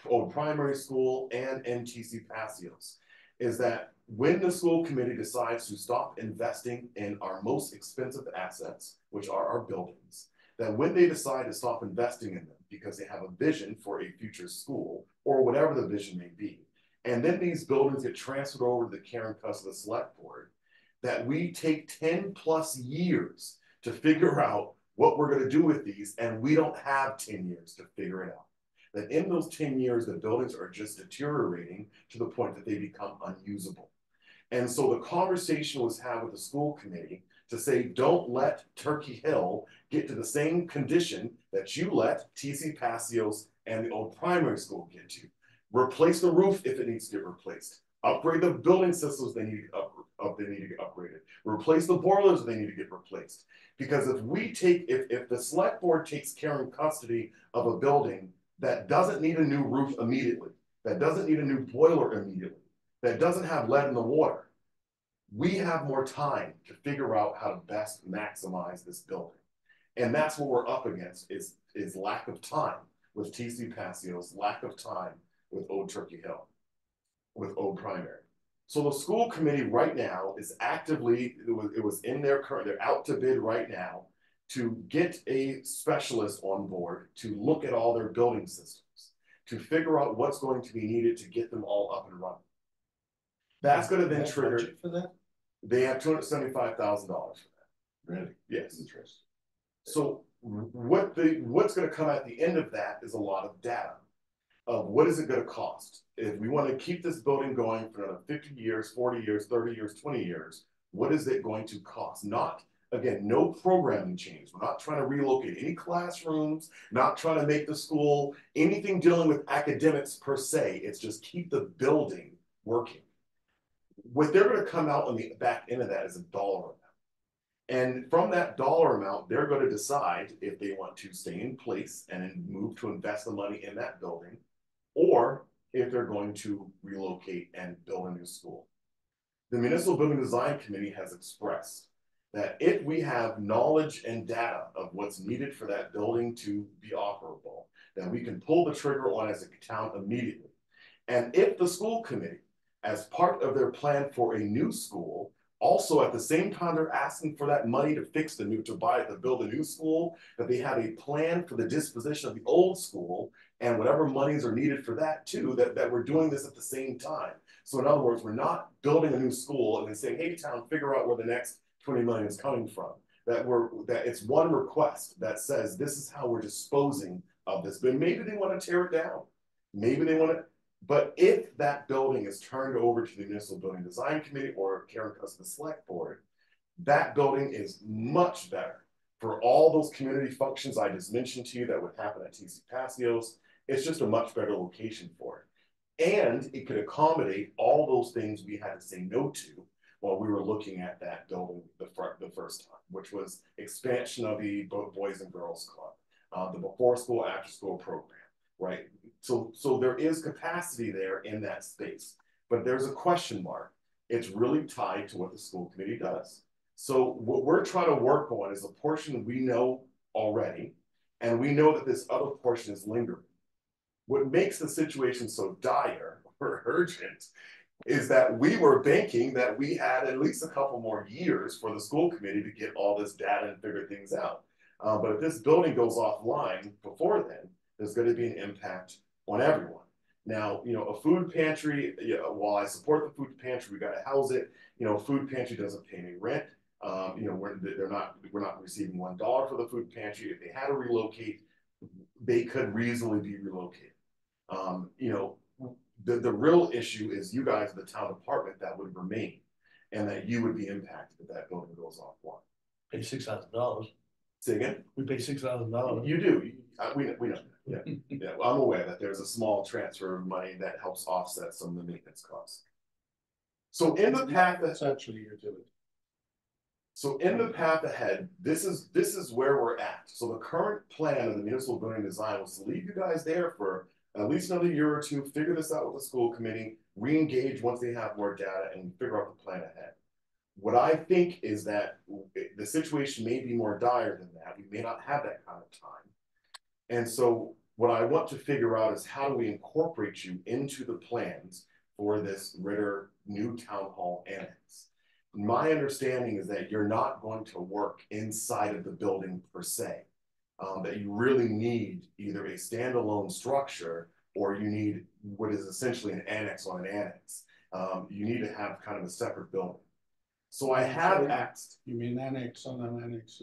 Speaker 3: old primary school and TC Passios is that when the school committee decides to stop investing in our most expensive assets, which are our buildings, that when they decide to stop investing in them, because they have a vision for a future school or whatever the vision may be. And then these buildings get transferred over to the care and custody select board, that we take 10+ years to figure out what we're going to do with these, and we don't have 10 years to figure it out. That in those 10 years, the buildings are just deteriorating to the point that they become unusable. And so the conversation was had with the school committee to say, don't let Turkey Hill get to the same condition that you let TC Passios and the old primary school get to. Replace the roof if it needs to get replaced. Upgrade the building systems they need to get upgraded. Replace the boilers they need to get replaced. Because if the select board takes care and custody of a building that doesn't need a new roof immediately, that doesn't need a new boiler immediately, that doesn't have lead in the water, we have more time to figure out how to best maximize this building. And that's what we're up against is lack of time with TC Passios, lack of time with Old Turkey Hill, with Old Primary. So the school committee right now is actively, they're out to bid right now to get a specialist on board to look at all their building systems, to figure out what's going to be needed to get them all up and running. That's going to then trigger.
Speaker 2: For that?
Speaker 3: They have $275,000 for that.
Speaker 2: Really?
Speaker 3: Yes.
Speaker 2: Interesting.
Speaker 3: So what's going to come at the end of that is a lot of data of what is it going to cost. If we want to keep this building going for another 50 years, 40 years, 30 years, 20 years, what is it going to cost? Not, again, no programming change. We're not trying to relocate any classrooms, not trying to make the school anything dealing with academics per se. It's just keep the building working. What they're going to come out on the back end of that is a dollar amount. And from that dollar amount, they're going to decide if they want to stay in place and move to invest the money in that building, or if they're going to relocate and build a new school. The Municipal Building Design Committee has expressed that if we have knowledge and data of what's needed for that building to be operable, then we can pull the trigger on as a town immediately. And if the school committee, as part of their plan for a new school, also at the same time they're asking for that money to build a new school, that they have a plan for the disposition of the old school and whatever monies are needed for that too, that we're doing this at the same time. So in other words, we're not building a new school and then saying, hey town, figure out where the next 20 million is coming from. That it's one request that says this is how we're disposing of this. But maybe they want to tear it down. Maybe they want to. But if that building is turned over to the Municipal Building Design Committee or Care and Custody Select Board, that building is much better for all those community functions I just mentioned to you that would happen at TC Passios. It's just a much better location for it. And it could accommodate all those things we had to say no to while we were looking at that building the first time, which was expansion of the Boys and Girls Club, the before school, after school program, right? So there is capacity there in that space, but there's a question mark. It's really tied to what the school committee does. So what we're trying to work on is a portion we know already, and we know that this other portion is lingering. What makes the situation so dire or urgent is that we were banking that we had at least a couple more years for the school committee to get all this data and figure things out. But if this building goes offline before then, there's going to be an impact on everyone. Now, a food pantry, while I support the food pantry, we got to house it. Food pantry doesn't pay any rent. We're not receiving $1 for the food pantry. If they had to relocate, they could reasonably be relocated. The real issue is you guys, the town department, that would remain, and that you would be impacted if that building goes offline.
Speaker 2: Pay $6,000.
Speaker 3: Say again?
Speaker 2: We pay $6,000.
Speaker 3: You do. We know. Yeah. Yeah. Well, I'm aware that there's a small transfer of money that helps offset some of the maintenance costs. So in the path
Speaker 1: That's actually utility.
Speaker 3: So in the path ahead, this is where we're at. So the current plan of the municipal building design was to leave you guys there for at least another year or two, figure this out with the school committee, re-engage once they have more data, and figure out the plan ahead. What I think is that the situation may be more dire than that. We may not have that kind of time. And so what I want to figure out is how do we incorporate you into the plans for this Ritter new town hall annex. My understanding is that you're not going to work inside of the building per se. that you really need either a standalone structure or you need what is essentially an annex on an annex. You need to have kind of a separate building. So I have asked.
Speaker 1: You mean annex on an annex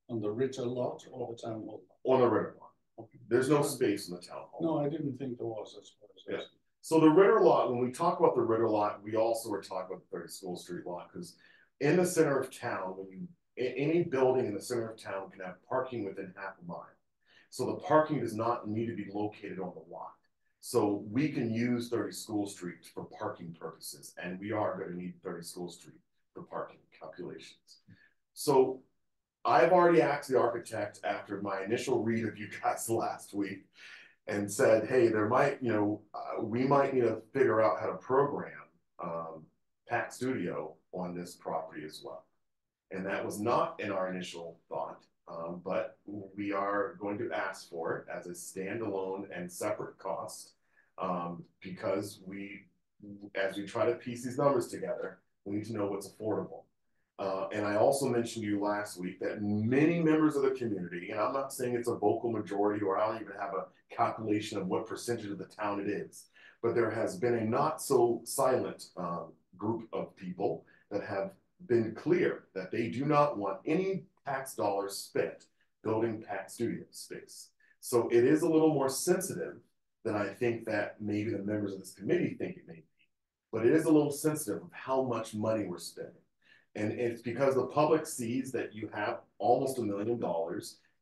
Speaker 1: on the Ritter lot or the town hall?
Speaker 3: On the Ritter lot.
Speaker 1: Okay.
Speaker 3: There's no space in the town hall.
Speaker 1: No, I didn't think there was, I suppose.
Speaker 3: Yeah. So the Ritter lot, when we talk about the Ritter lot, we also are talking about the 30 School Street lot, because in the center of town, any building in the center of town can have parking within half a mile. So the parking does not need to be located on the lot. So we can use 30 School Street for parking purposes, and we are going to need 30 School Street for parking calculations. So I've already asked the architect after my initial read of you guys last week and said, hey, there might, we might need to figure out how to program Pacc Studio on this property as well. And that was not in our initial thought, but we are going to ask for it as a standalone and separate cost because as we try to piece these numbers together, we need to know what's affordable. And I also mentioned to you last week that many members of the community, and I'm not saying it's a vocal majority or I don't even have a calculation of what percentage of the town it is, but there has been a not so silent group of people that have been clear that they do not want any tax dollars spent building Pacc Studio space. So it is a little more sensitive than I think that maybe the members of this committee think it may be, but it is a little sensitive of how much money we're spending. And it's because the public sees that you have almost $1 million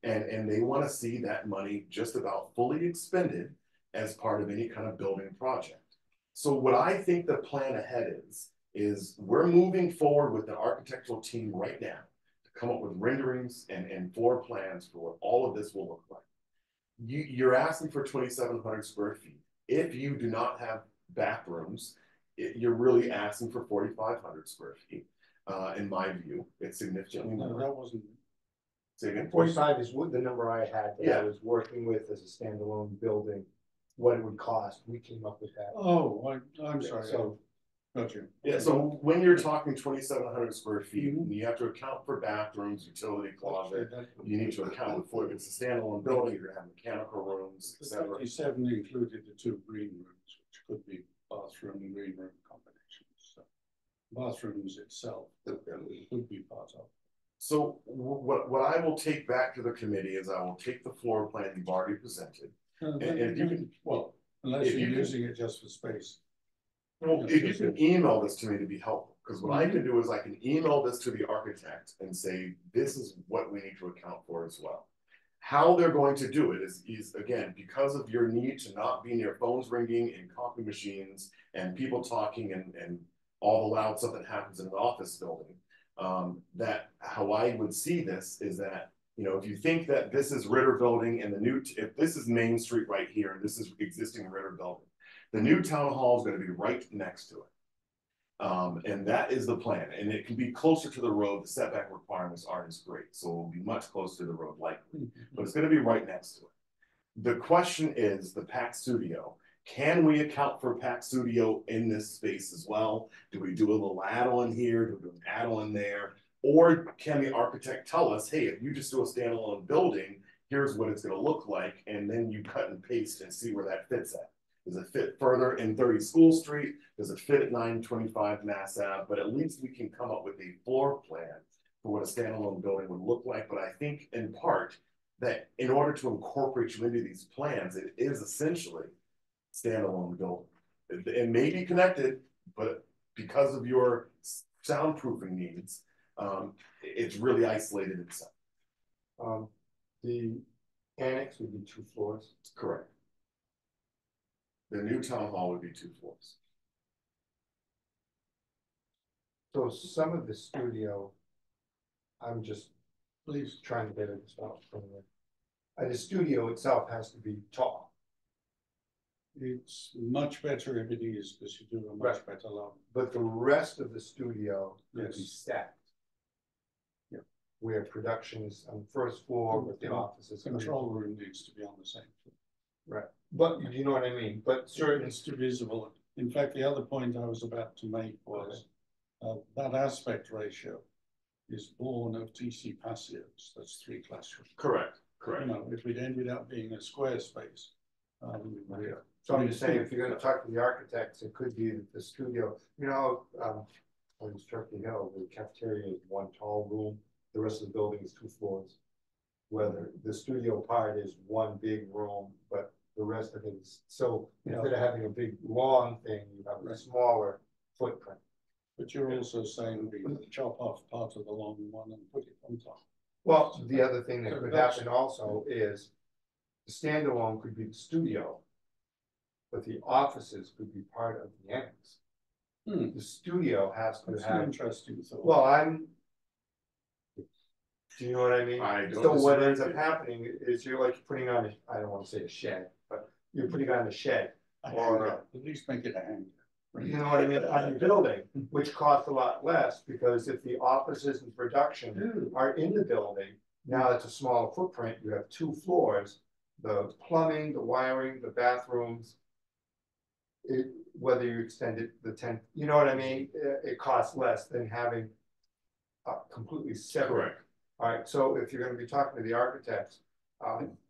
Speaker 3: and they want to see that money just about fully expended as part of any kind of building project. So what I think the plan ahead is we're moving forward with the architectural team right now to come up with renderings and floor plans for what all of this will look like. You're asking for 2,700 square feet. If you do not have bathrooms, you're really asking for 4,500 square feet. In my view, it's significantly more.
Speaker 1: No, that wasn't.
Speaker 3: Say again?
Speaker 4: 45 is what the number I had that
Speaker 3: Yeah.
Speaker 4: I was working with as a standalone building, what it would cost. We came up with that.
Speaker 1: Oh, I'm sorry.
Speaker 4: So,
Speaker 1: Got you.
Speaker 3: Yeah, so when you're talking 2,700 square feet, you have to account for bathrooms, utility closet. You need to account for if it's a standalone building, you're gonna have mechanical rooms,
Speaker 1: The
Speaker 3: etc.
Speaker 1: 57 included the 2 green rooms, which could be bathroom and green room combinations. So bathrooms itself could be part of.
Speaker 3: So what I will take back to the committee is I will take the floor plan you've already presented. And if you can,
Speaker 1: well, unless
Speaker 3: if
Speaker 1: you're
Speaker 3: you can-
Speaker 1: using it just for space.
Speaker 3: well, if you can email this to me to be helpful, because what I can do is I can email this to the architect and say, this is what we need to account for as well. How they're going to do it is again, because of your need to not be near phones ringing and coffee machines and people talking and all the loud stuff that happens in an office building, that how I would see this is that, if you think that this is Ritter building and if this is Main Street right here, and this is existing Ritter building, the new town hall is going to be right next to it. And that is the plan. And it can be closer to the road. The setback requirements aren't as great. So it will be much closer to the road likely, but it's going to be right next to it. The question is the Pacc Studio. Can we account for Pacc Studio in this space as well? Do we do a little add-on here? Do we do an add-on there? Or can the architect tell us, hey, if you just do a standalone building, here's what it's going to look like. And then you cut and paste and see where that fits at. Does it fit further in 30 School Street? Does it fit at 925 Mass Ave? But at least we can come up with a floor plan for what a standalone building would look like. But I think in part that in order to incorporate you into these plans, it is essentially standalone building. It may be connected, but because of your soundproofing needs, it's really isolated itself.
Speaker 4: the annex would be 2 floors.
Speaker 3: Correct. The new town hall would be 2 floors.
Speaker 4: So some of the studio, I'm just
Speaker 1: Please.
Speaker 4: trying to get it out from there. The studio itself has to be tall,
Speaker 1: It's much better if it is, because you do a much better loan.
Speaker 4: but the rest of the studio could be
Speaker 1: Yes.
Speaker 4: stacked.
Speaker 1: Yeah.
Speaker 4: Where production is on the first floor, with the offices.
Speaker 1: Control room needs to be on the same floor.
Speaker 4: Right, but you know what I mean, but certain.
Speaker 1: It's divisible. In fact, the other point I was about to make was that aspect ratio is born of TC Passios. That's 3 classrooms.
Speaker 3: Correct. Correct.
Speaker 1: You know, if it ended up being a square space.
Speaker 3: Yeah.
Speaker 4: So I'm just saying, if you're gonna talk to the architects, it could be the studio, you know, on Turkey Hill, the cafeteria is one tall room, the rest of the building is 2 floors. Whether the studio part is one big room, but the rest of it is, so instead of having a big long thing, you have a smaller footprint.
Speaker 1: But you're also saying we chop off part of the long one and put it on top.
Speaker 4: Well, the other thing that
Speaker 1: So
Speaker 4: could
Speaker 1: that's-
Speaker 4: happen also is the standalone could be the studio, but the offices could be part of the annex. The studio has to
Speaker 1: That's an
Speaker 4: have,
Speaker 1: interesting thought.
Speaker 4: well, do you know what I mean?
Speaker 3: I don't
Speaker 4: So what
Speaker 3: disagree
Speaker 4: ends
Speaker 3: with
Speaker 4: up
Speaker 3: you.
Speaker 4: happening is you're like putting on, I don't wanna say a shed, but you're putting on a shed, or
Speaker 1: At least make it a hanger.
Speaker 4: you know what I mean, on your building, which costs a lot less, because if the offices and production are in the building, now it's a smaller footprint, you have 2 floors, the plumbing, the wiring, the bathrooms. Whether you extend it the 10, you know what I mean, it costs less than having a completely separate.
Speaker 3: Correct.
Speaker 4: Alright, so if you're gonna be talking to the architects,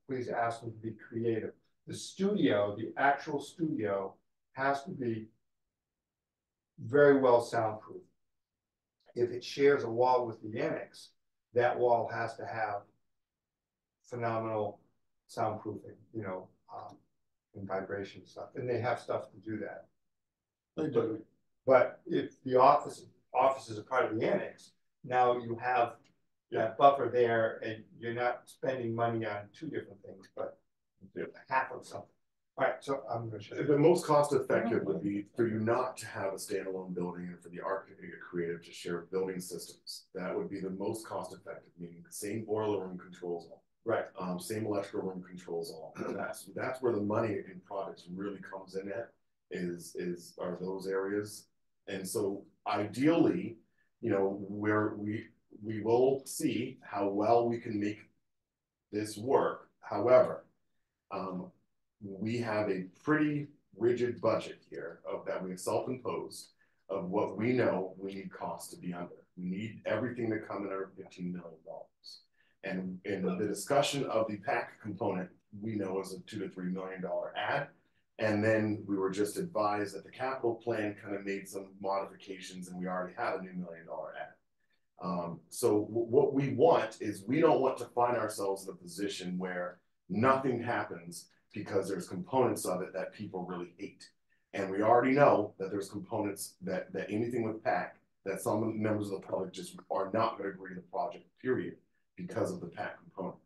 Speaker 4: please ask them to be creative. The studio, the actual studio, has to be very well soundproof. If it shares a wall with the annex, that wall has to have phenomenal soundproofing, you know, and vibration stuff, and they have stuff to do that.
Speaker 1: They do.
Speaker 4: But if the offices are part of the annex, now you have that buffer there, and you're not spending money on 2 different things, but half of something. All right, so I'm gonna show you.
Speaker 3: The most cost effective would be for you not to have a standalone building and for the architect to get creative to share building systems. That would be the most cost effective, meaning the same boiler room controls all.
Speaker 4: Right.
Speaker 3: Same electrical room controls all. That's where the money in projects really comes in at, are those areas. And so ideally, you know, where we will see how well we can make this work. However, we have a pretty rigid budget here that we self-imposed of what we know we need costs to be under. We need everything to come in under $15 million. And in the discussion of the Pacc component, we know is a $2 to $3 million add. And then we were just advised that the capital plan kind of made some modifications and we already had a new $1 million add. So what we want is we don't want to find ourselves in a position where nothing happens because there's components of it that people really hate. And we already know that there's components that anything with Pacc that some members of the public just are not going to agree to the project, period, because of the Pacc component.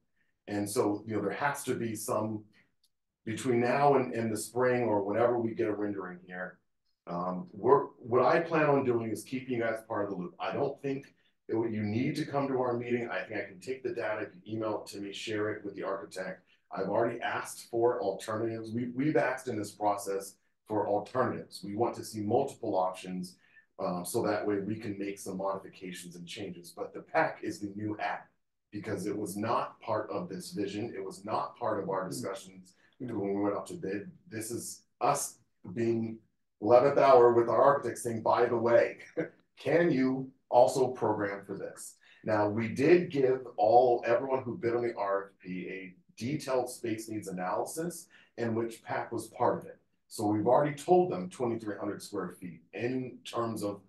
Speaker 3: And so, you know, there has to be some, between now and the spring or whenever we get a rendering here, what I plan on doing is keeping you guys part of the loop. I don't think that you need to come to our meeting. I think I can take the data, you can email it to me, share it with the architect. I've already asked for alternatives. We've asked in this process for alternatives. We want to see multiple options so that way we can make some modifications and changes. But the Pacc is the new app because it was not part of this vision. It was not part of our discussions when we went up to bid. This is us being 11th hour with our architect saying, by the way, can you also program for this? Now, we did give everyone who bid on the RFP a detailed space needs analysis in which Pacc was part of it. So we've already told them 2,300 square feet in terms of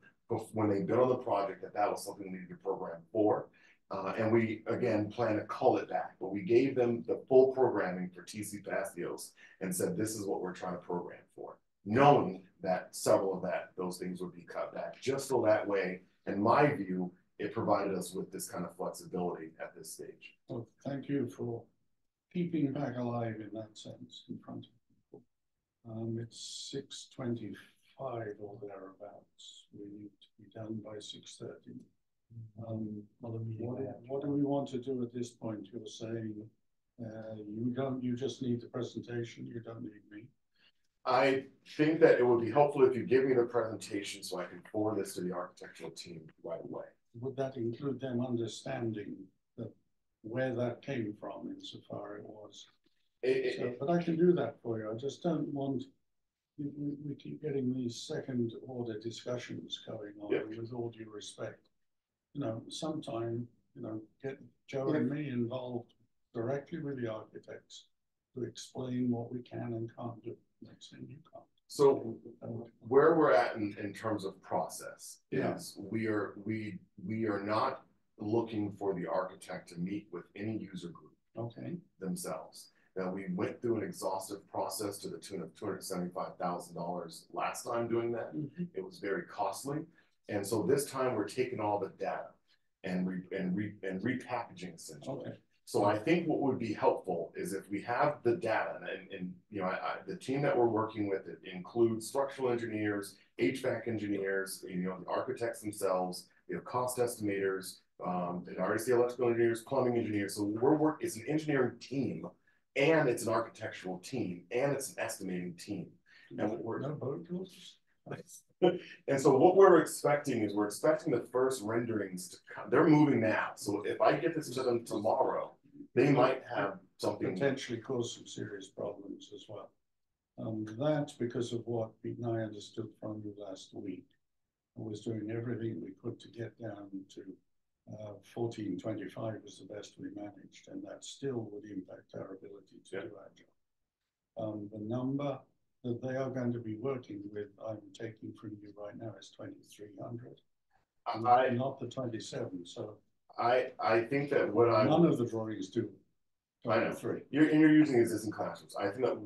Speaker 3: when they bid on the project that was something we needed to program for. And we, again, plan to call it back, but we gave them the full programming for TC Passios and said, this is what we're trying to program for, knowing that several of those things would be cut back, just so that way, in my view, it provided us with this kind of flexibility at this stage.
Speaker 1: Well, thank you for keeping Pacc alive in that sense in front of people. It's 6:25 or thereabouts. We need to be done by 6:30. What do we want to do at this point? You're saying you just need the presentation, you don't need me.
Speaker 3: I think that it would be helpful if you give me the presentation so I can forward this to the architectural team right away.
Speaker 1: Would that include them understanding where that came from insofar it was? But I can do that for you. I just don't want, we keep getting these second order discussions going on.
Speaker 3: Yep.
Speaker 1: With all due respect. You know, sometime, you know, get Joe and me involved, the directly with the architects to explain what we can and can't do. Next thing you can't.
Speaker 3: So where we're at in terms of process
Speaker 1: Yeah.
Speaker 3: is we are not looking for the architect to meet with any user group
Speaker 1: Okay,
Speaker 3: themselves. Now, we went through an exhaustive process to the tune of $275,000 last time doing that. It was very costly. And so this time we're taking all the data and repackaging essentially.
Speaker 1: okay,
Speaker 3: So I think what would be helpful is if we have the data and you know, the team that we're working with, it includes structural engineers, HVAC engineers, you know, the architects themselves, we have cost estimators, and RDC electrical engineers, plumbing engineers. So it's an engineering team and it's an architectural team and it's an estimating team. And what we're
Speaker 1: no boat tools?
Speaker 3: and so what we're expecting is we're expecting the first renderings to come. They're moving now. So if I get this to them tomorrow, they might have something
Speaker 1: Potentially cause some serious problems as well. That's because of what Pete and I understood from you last week. I was doing everything we could to get down to 1425 was the best we managed, and that still would impact our ability to do agile. The number that they are going to be working with, I'm taking from you right now, is 2300. Not the 27. So
Speaker 3: I think that
Speaker 1: none of the drawings do.
Speaker 3: I know.
Speaker 1: 23.
Speaker 3: You're using existing classrooms. I think that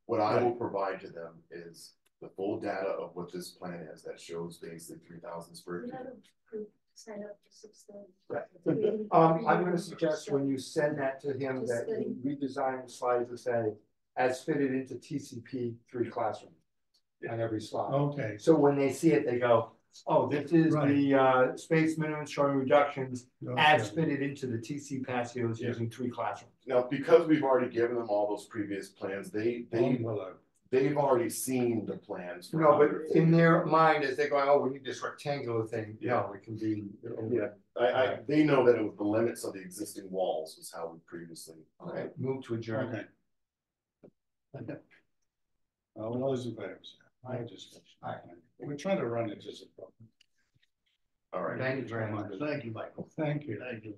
Speaker 3: what I will provide to them is the full data of what this plan is that shows basically 3,000 square feet.
Speaker 6: Sign up for 6:30.
Speaker 4: Right. I'm gonna suggest when you send that to him that you redesign the slides to say, as fitted into TCP 3 classroom on every slide.
Speaker 1: Okay.
Speaker 4: So when they see it, they go, oh, this is
Speaker 1: Right.
Speaker 4: the space minimum showing reductions as
Speaker 1: Okay.
Speaker 4: fitted into the TC patios using 3 classrooms.
Speaker 3: Now, because we've already given them all those previous plans, they've already seen the plans. for
Speaker 4: No, but
Speaker 3: hundreds.
Speaker 4: in their mind, as they're going, oh, we need this rectangular thing, no, it can be.
Speaker 3: Yeah, they know that it was the limits of the existing walls was how we previously.
Speaker 4: Okay, move to adjourn.
Speaker 1: Okay. All those in favor? I just. We're trying to run it as a problem.
Speaker 3: All right.
Speaker 4: Thank you very much.
Speaker 2: Thank you, Michael.
Speaker 1: Thank you.
Speaker 2: Thank you.